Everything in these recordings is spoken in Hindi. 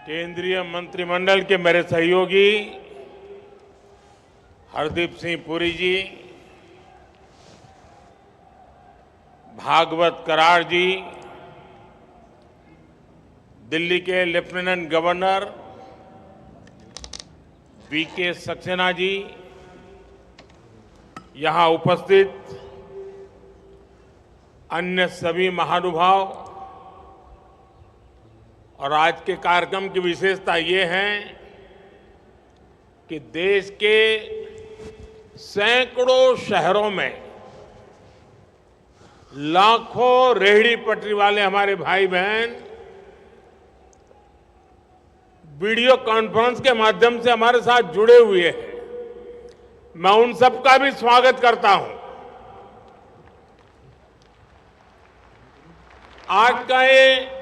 केंद्रीय मंत्रिमंडल के मेरे सहयोगी हरदीप सिंह पुरी जी, भागवत करार जी, दिल्ली के lieutenant governor VK Saxena ji, यहां उपस्थित अन्य सभी महानुभाव, और आज के कार्यक्रम की विशेषता ये है कि देश के सैकड़ों शहरों में लाखों रेहड़ी पटरी वाले हमारे भाई बहन वीडियो कॉन्फ्रेंस के माध्यम से हमारे साथ जुड़े हुए हैं। मैं उन सबका भी स्वागत करता हूं। आज का ये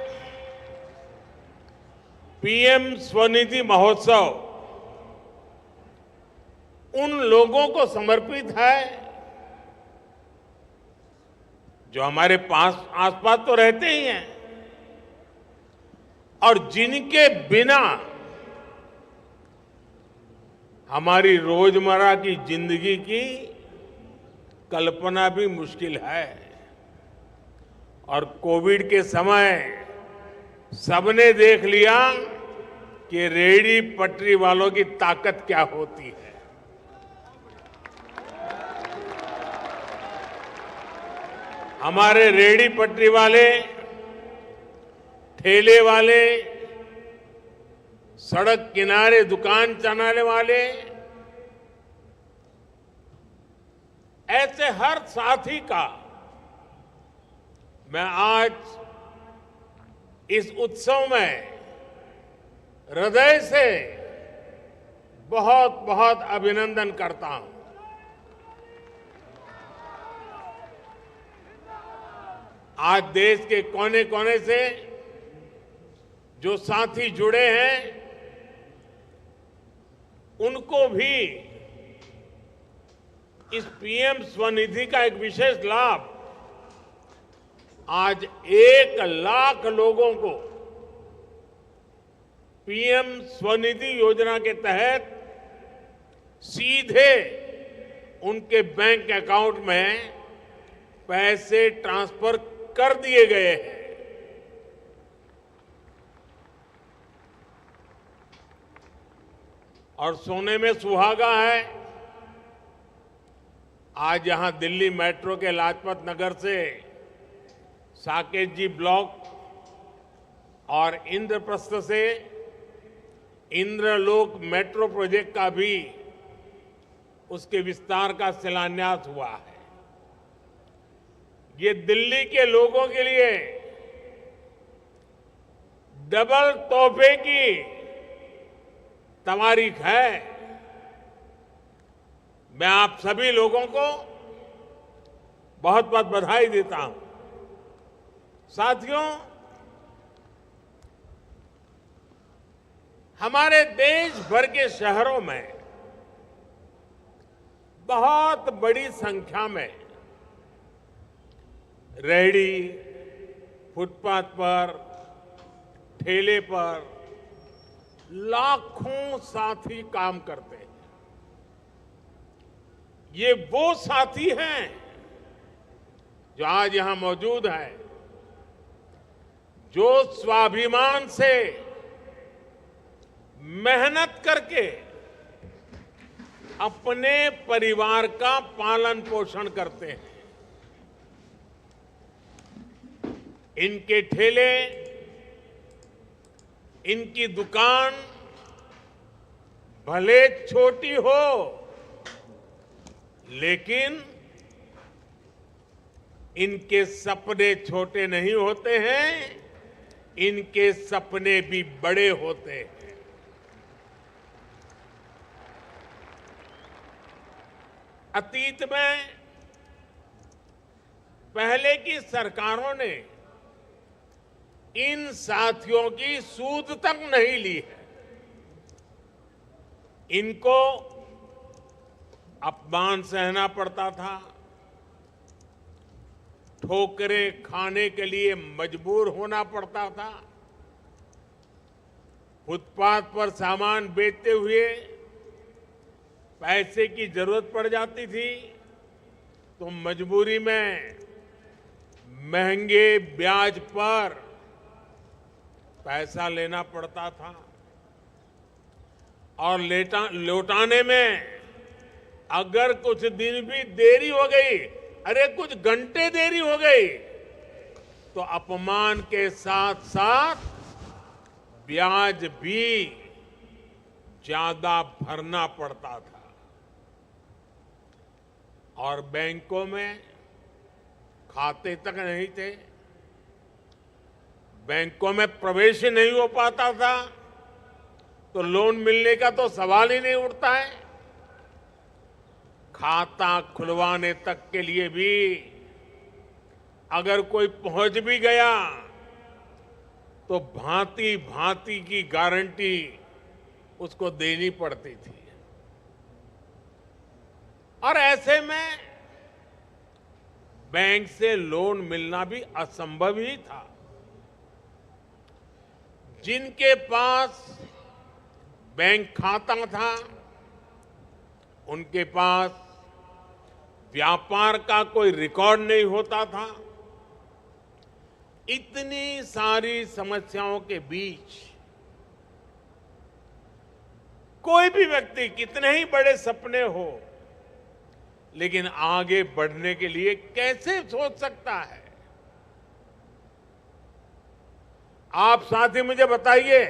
पीएम स्वनिधि महोत्सव उन लोगों को समर्पित है जो हमारे पास आसपास तो रहते ही हैं और जिनके बिना हमारी रोजमर्रा की जिंदगी की कल्पना भी मुश्किल है। और कोविड के समय सबने देख लिया कि रेहड़ी पटरी वालों की ताकत क्या होती है। हमारे रेहड़ी पटरी वाले, ठेले वाले, सड़क किनारे दुकान चलाने वाले, ऐसे हर साथी का मैं आज इस उत्सव में हृदय से बहुत बहुत अभिनंदन करता हूं। आज देश के कोने कोने से जो साथी जुड़े हैं, उनको भी इस पीएम स्वनिधि का एक विशेष लाभ, आज 1 लाख लोगों को पीएम स्वनिधि योजना के तहत सीधे उनके बैंक अकाउंट में पैसे ट्रांसफर कर दिए गए हैं। और सोने में सुहागा है, आज यहां दिल्ली मेट्रो के लाजपत नगर से साकेत जी ब्लॉक और इंद्रप्रस्थ से इंद्रलोक मेट्रो प्रोजेक्ट का भी उसके विस्तार का शिलान्यास हुआ है। ये दिल्ली के लोगों के लिए डबल तोहफे की तवारीख है। मैं आप सभी लोगों को बहुत बहुत बधाई देता हूं। साथियों, हमारे देश भर के शहरों में बहुत बड़ी संख्या में रेहड़ी, फुटपाथ पर, ठेले पर लाखों साथी काम करते हैं। ये वो साथी हैं जो आज यहां मौजूद हैं, जो स्वाभिमान से मेहनत करके अपने परिवार का पालन पोषण करते हैं। इनके ठेले, इनकी दुकान भले छोटी हो, लेकिन इनके सपने छोटे नहीं होते हैं, इनके सपने भी बड़े होते हैं। अतीत में पहले की सरकारों ने इन साथियों की सूद तक नहीं ली है। इनको अपमान सहना पड़ता था, ठोकरें खाने के लिए मजबूर होना पड़ता था, फुटपाथ पर सामान बेचते हुए पैसे की जरूरत पड़ जाती थी तो मजबूरी में महंगे ब्याज पर पैसा लेना पड़ता था और लौटाने में अगर कुछ दिन भी देरी हो गई, अरे कुछ घंटे देरी हो गई, तो अपमान के साथ साथ ब्याज भी ज्यादा भरना पड़ता था। और बैंकों में खाते तक नहीं थे, बैंकों में प्रवेश ही नहीं हो पाता था, तो लोन मिलने का तो सवाल ही नहीं उठता है। खाता खुलवाने तक के लिए भी अगर कोई पहुंच भी गया तो भांति भांति की गारंटी उसको देनी पड़ती थी और ऐसे में बैंक से लोन मिलना भी असंभव ही था। जिनके पास बैंक खाता था उनके पास व्यापार का कोई रिकॉर्ड नहीं होता था। इतनी सारी समस्याओं के बीच कोई भी व्यक्ति कितने ही बड़े सपने हो, लेकिन आगे बढ़ने के लिए कैसे सोच सकता है? आप साथी मुझे बताइए,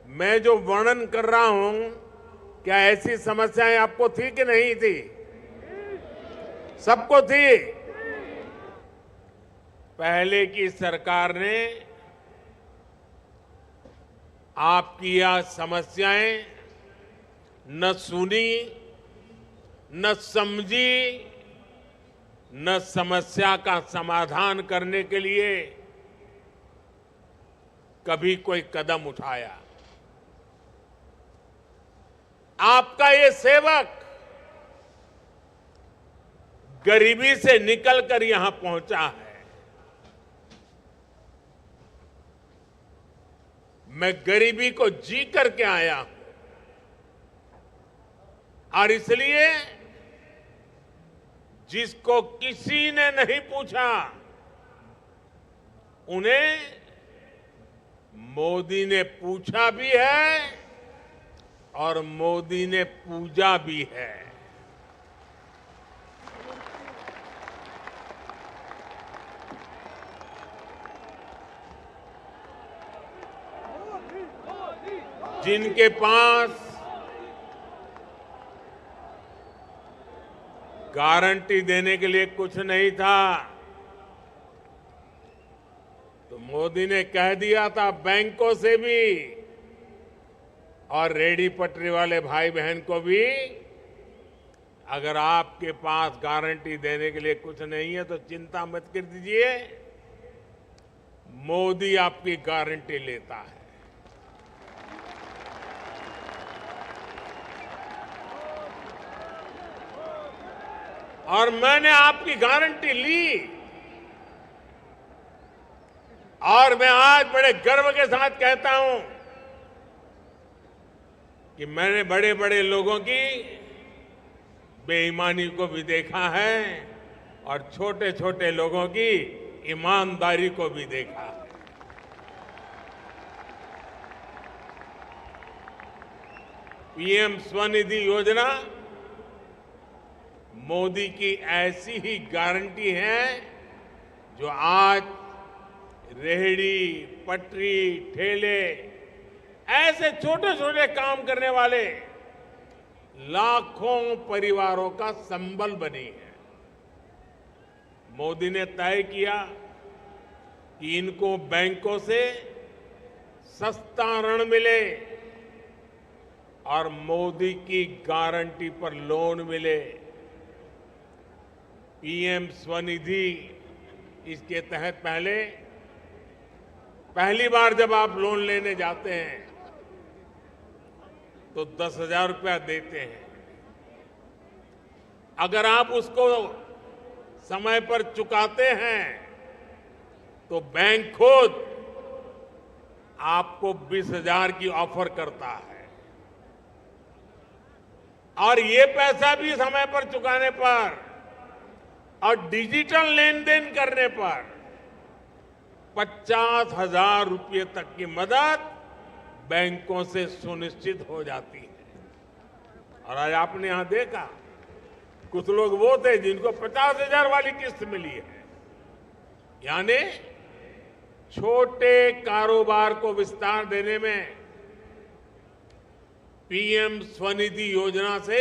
मैं जो वर्णन कर रहा हूं, क्या ऐसी समस्याएं आपको थी कि नहीं थी? सबको थी। पहले की सरकार ने आपकी यह समस्याएं न सुनी, न समझी, न समस्या का समाधान करने के लिए कभी कोई कदम उठाया। आपका ये सेवक गरीबी से निकलकर यहां पहुंचा है। मैं गरीबी को जी करके आया हूं और इसलिए जिसको किसी ने नहीं पूछा उन्हें मोदी ने पूछा भी है और मोदी ने पूजा भी है। जिनके पास गारंटी देने के लिए कुछ नहीं था, तो मोदी ने कह दिया था बैंकों से भी और रेहड़ी पटरी वाले भाई बहन को भी, अगर आपके पास गारंटी देने के लिए कुछ नहीं है तो चिंता मत कर दीजिए, मोदी आपकी गारंटी लेता है। और मैंने आपकी गारंटी ली और मैं आज बड़े गर्व के साथ कहता हूं कि मैंने बड़े बड़े लोगों की बेईमानी को भी देखा है और छोटे छोटे लोगों की ईमानदारी को भी देखा है। पीएम स्वनिधि योजना मोदी की ऐसी ही गारंटी है जो आज रेहड़ी, पटरी, ठेले, ऐसे छोटे छोटे काम करने वाले लाखों परिवारों का संबल बनी है। मोदी ने तय किया कि इनको बैंकों से सस्ता ऋण मिले और मोदी की गारंटी पर लोन मिले। पीएम स्वनिधि इसके तहत पहली बार जब आप लोन लेने जाते हैं तो 10,000 रुपया देते हैं। अगर आप उसको समय पर चुकाते हैं तो बैंक खुद आपको 20,000 की ऑफर करता है और ये पैसा भी समय पर चुकाने पर और डिजिटल लेन देन करने पर 50,000 रुपये तक की मदद बैंकों से सुनिश्चित हो जाती है। और आज आपने यहां देखा कुछ लोग वो थे जिनको 50,000 वाली किस्त मिली है, यानी छोटे कारोबार को विस्तार देने में पीएम स्वनिधि योजना से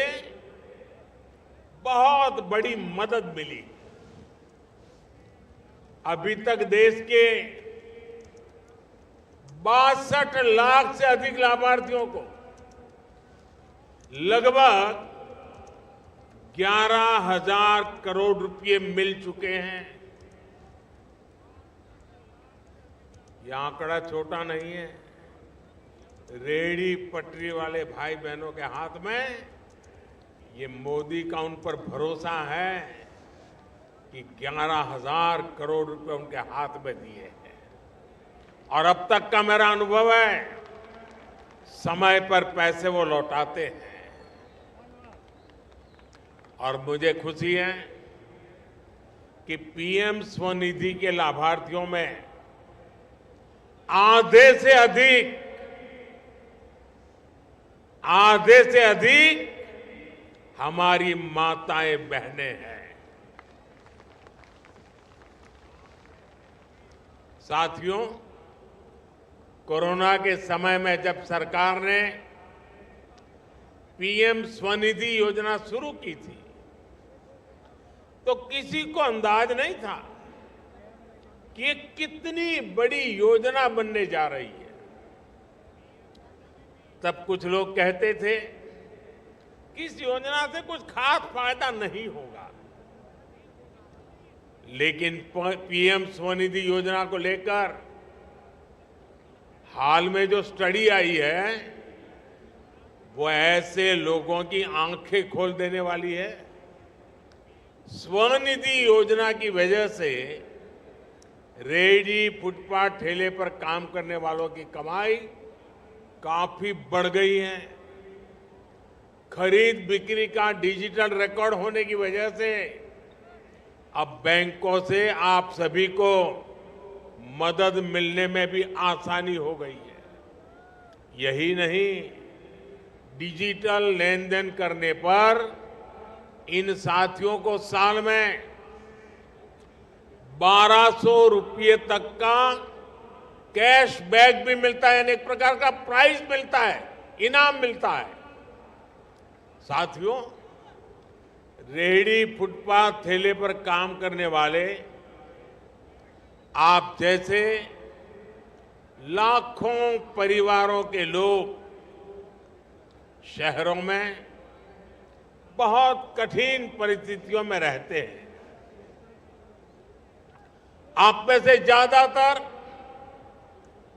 बहुत बड़ी मदद मिली। अभी तक देश के 62 लाख से अधिक लाभार्थियों को लगभग 11,000 करोड़ रुपए मिल चुके हैं। यह आंकड़ा छोटा नहीं है। रेहड़ी पटरी वाले भाई बहनों के हाथ में ये मोदी का उन पर भरोसा है कि 11,000 करोड़ रुपए उनके हाथ में दिए हैं। और अब तक का मेरा अनुभव है समय पर पैसे वो लौटाते हैं। और मुझे खुशी है कि पीएम स्वनिधि के लाभार्थियों में आधे से अधिक हमारी माताएं बहनें हैं। साथियों, कोरोना के समय में जब सरकार ने पीएम स्वनिधि योजना शुरू की थी तो किसी को अंदाज नहीं था कि ये कितनी बड़ी योजना बनने जा रही है। तब कुछ लोग कहते थे कि इस योजना से कुछ खास फायदा नहीं होगा, लेकिन पीएम स्वनिधि योजना को लेकर हाल में जो स्टडी आई है वो ऐसे लोगों की आंखें खोल देने वाली है। स्वनिधि योजना की वजह से रेहड़ी फुटपाथ ठेले पर काम करने वालों की कमाई काफी बढ़ गई है। खरीद बिक्री का डिजिटल रिकॉर्ड होने की वजह से अब बैंकों से आप सभी को मदद मिलने में भी आसानी हो गई है। यही नहीं, डिजिटल लेन देन करने पर इन साथियों को साल में 1,200 रुपये तक का कैश बैक भी मिलता है, यानी एक प्रकार का प्राइज मिलता है, इनाम मिलता है। साथियों, रेहड़ी फुटपाथ ठेले पर काम करने वाले आप जैसे लाखों परिवारों के लोग शहरों में बहुत कठिन परिस्थितियों में रहते हैं। आप में से ज्यादातर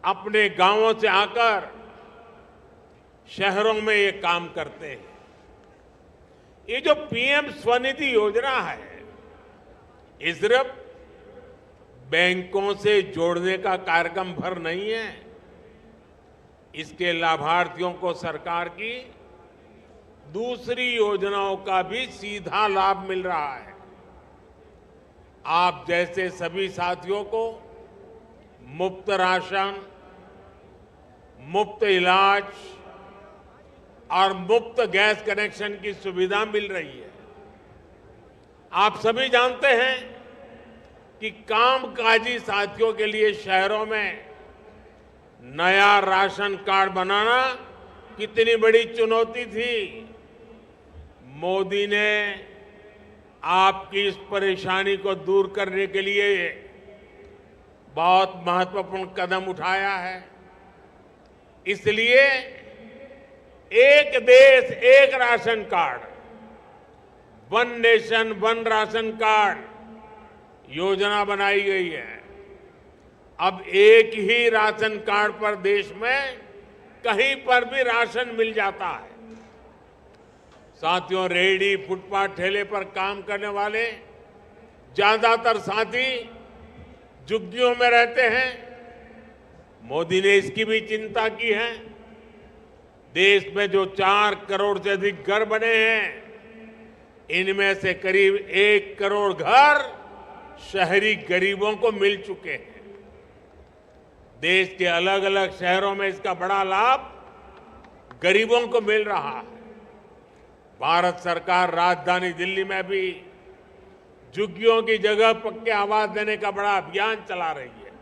अपने गांवों से आकर शहरों में ये काम करते हैं। ये जो पीएम स्वनिधि योजना है, ये सिर्फ बैंकों से जोड़ने का कार्यक्रम भर नहीं है, इसके लाभार्थियों को सरकार की दूसरी योजनाओं का भी सीधा लाभ मिल रहा है। आप जैसे सभी साथियों को मुफ्त राशन, मुफ्त इलाज और मुफ्त गैस कनेक्शन की सुविधा मिल रही है। आप सभी जानते हैं कि कामकाजी साथियों के लिए शहरों में नया राशन कार्ड बनाना कितनी बड़ी चुनौती थी। मोदी ने आपकी इस परेशानी को दूर करने के लिए बहुत महत्वपूर्ण कदम उठाया है। इसलिए एक देश एक ration card, one nation one ration card योजना बनाई गई है। अब एक ही राशन कार्ड पर देश में कहीं पर भी राशन मिल जाता है। साथियों, रेहड़ी फुटपाथ ठेले पर काम करने वाले ज्यादातर साथी झुग्गियों में रहते हैं। मोदी ने इसकी भी चिंता की है। देश में जो 4 करोड़ से अधिक घर बने हैं, इनमें से करीब 1 करोड़ घर शहरी गरीबों को मिल चुके हैं। देश के अलग अलग शहरों में इसका बड़ा लाभ गरीबों को मिल रहा है। भारत सरकार राजधानी दिल्ली में भी झुग्गियों की जगह पक्के आवास देने का बड़ा अभियान चला रही है।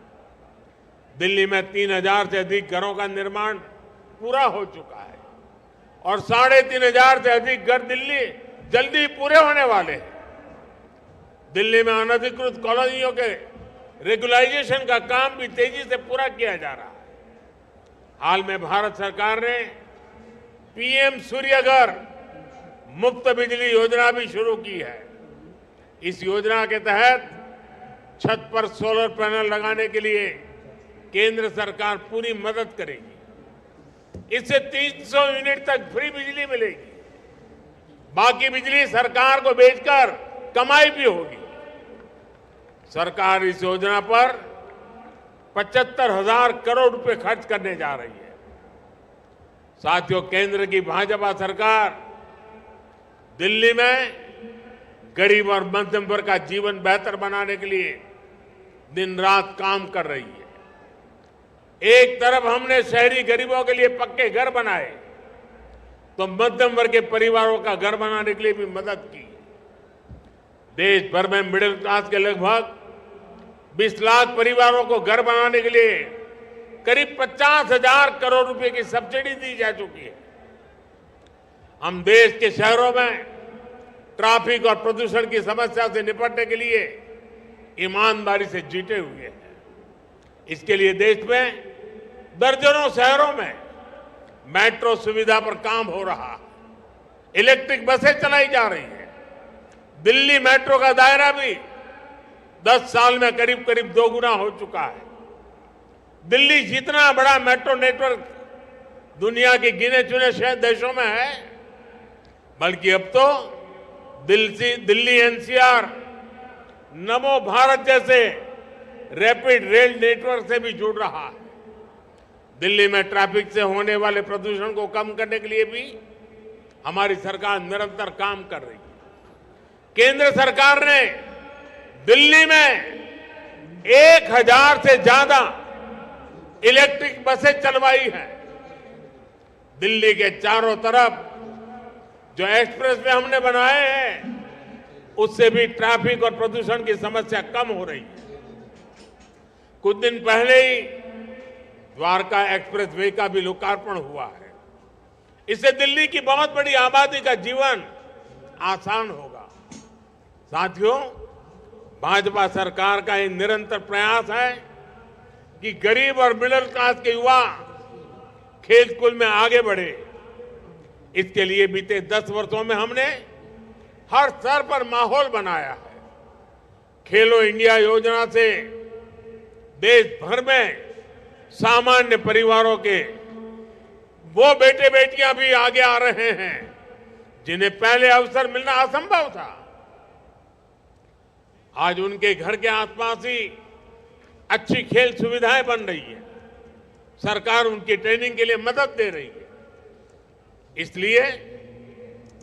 दिल्ली में 3000 से अधिक घरों का निर्माण पूरा हो चुका है और 3500 से अधिक घर दिल्ली जल्दी पूरे होने वाले हैं। दिल्ली में अनधिकृत कॉलोनियों के रेगुलाइजेशन का काम भी तेजी से पूरा किया जा रहा है। हाल में भारत सरकार ने पीएम सूर्य घर मुफ्त बिजली योजना भी शुरू की है। इस योजना के तहत छत पर सोलर पैनल लगाने के लिए केंद्र सरकार पूरी मदद करेगी। इससे 300 यूनिट तक फ्री बिजली मिलेगी। बाकी बिजली सरकार को बेचकर कमाई भी होगी। सरकार इस योजना पर 75,000 करोड़ रुपए खर्च करने जा रही है। साथियों, केंद्र की भाजपा सरकार दिल्ली में गरीब और मध्यम वर्ग का जीवन बेहतर बनाने के लिए दिन रात काम कर रही है। एक तरफ हमने शहरी गरीबों के लिए पक्के घर बनाए, तो मध्यम वर्ग के परिवारों का घर बनाने के लिए भी मदद की। देश भर में मिडिल क्लास के लगभग 20 लाख परिवारों को घर बनाने के लिए करीब 50,000 करोड़ रुपए की सब्सिडी दी जा चुकी है। हम देश के शहरों में ट्रैफिक और प्रदूषण की समस्या से निपटने के लिए ईमानदारी से जीते हुए हैं। इसके लिए देश में दर्जनों शहरों में मेट्रो सुविधा पर काम हो रहा है। इलेक्ट्रिक बसें चलाई जा रही हैं। दिल्ली मेट्रो का दायरा भी 10 साल में करीब करीब 2 गुना हो चुका है। दिल्ली जितना बड़ा मेट्रो नेटवर्क दुनिया के गिने चुने देशों में है, बल्कि अब तो दिल्ली एनसीआर नमो भारत जैसे रैपिड रेल नेटवर्क से भी जुड़ रहा है। दिल्ली में ट्रैफिक से होने वाले प्रदूषण को कम करने के लिए भी हमारी सरकार निरंतर काम कर रही है। केंद्र सरकार ने दिल्ली में 1000 से ज्यादा इलेक्ट्रिक बसें चलवाई हैं। दिल्ली के चारों तरफ जो एक्सप्रेस वे हमने बनाए हैं, उससे भी ट्रैफिक और प्रदूषण की समस्या कम हो रही है। कुछ दिन पहले ही द्वारका एक्सप्रेस वे का भी लोकार्पण हुआ है। इससे दिल्ली की बहुत बड़ी आबादी का जीवन आसान होगा। साथियों, भाजपा सरकार का एक निरंतर प्रयास है कि गरीब और मिडिल क्लास के युवा खेल-कूद में आगे बढ़े। इसके लिए बीते 10 वर्षों में हमने हर स्तर पर माहौल बनाया है। खेलो इंडिया योजना से देश भर में सामान्य परिवारों के वो बेटे बेटियां भी आगे आ रहे हैं जिन्हें पहले अवसर मिलना असंभव था। आज उनके घर के आसपास ही अच्छी खेल सुविधाएं बन रही है। सरकार उनकी ट्रेनिंग के लिए मदद दे रही है। इसलिए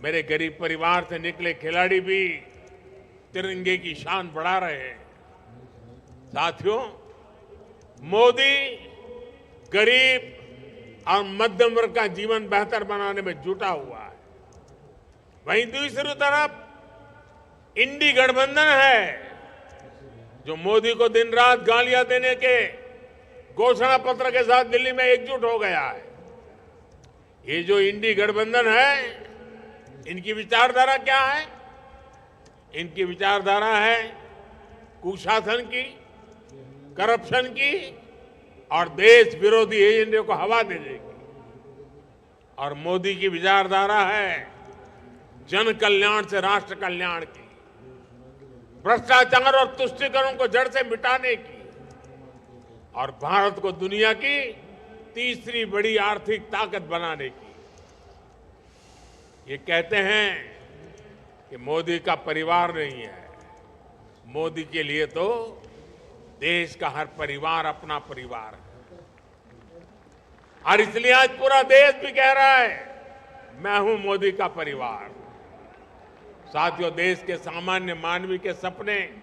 मेरे गरीब परिवार से निकले खिलाड़ी भी तिरंगे की शान बढ़ा रहे हैं। साथियों, मोदी गरीब और मध्यम वर्ग का जीवन बेहतर बनाने में जुटा हुआ है। वहीं दूसरी तरफ इंडी गठबंधन है, जो मोदी को दिन रात गालियां देने के घोषणा पत्र के साथ दिल्ली में एकजुट हो गया है। ये जो इंडी गठबंधन है, इनकी विचारधारा क्या है? इनकी विचारधारा है कुशासन की, करप्शन की और देश विरोधी एजेंडे को हवा देने की। और मोदी की विचारधारा है जन कल्याण से राष्ट्र कल्याण की, भ्रष्टाचार और तुष्टीकरण को जड़ से मिटाने की और भारत को दुनिया की तीसरी बड़ी आर्थिक ताकत बनाने की। ये कहते हैं कि मोदी का परिवार नहीं है। मोदी के लिए तो देश का हर परिवार अपना परिवार है। और इसलिए आज पूरा देश भी कह रहा है मैं हूं मोदी का परिवार। साथियों, देश के सामान्य मानवी के सपने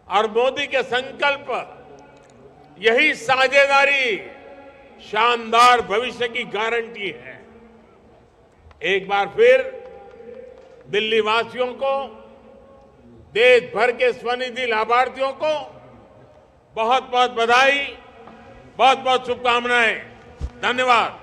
और मोदी के संकल्प, यही साझेदारी शानदार भविष्य की गारंटी है। एक बार फिर दिल्ली वासियों को, देश भर के स्वनिधि लाभार्थियों को बहुत बहुत बधाई, बहुत बहुत शुभकामनाएं। धन्यवाद।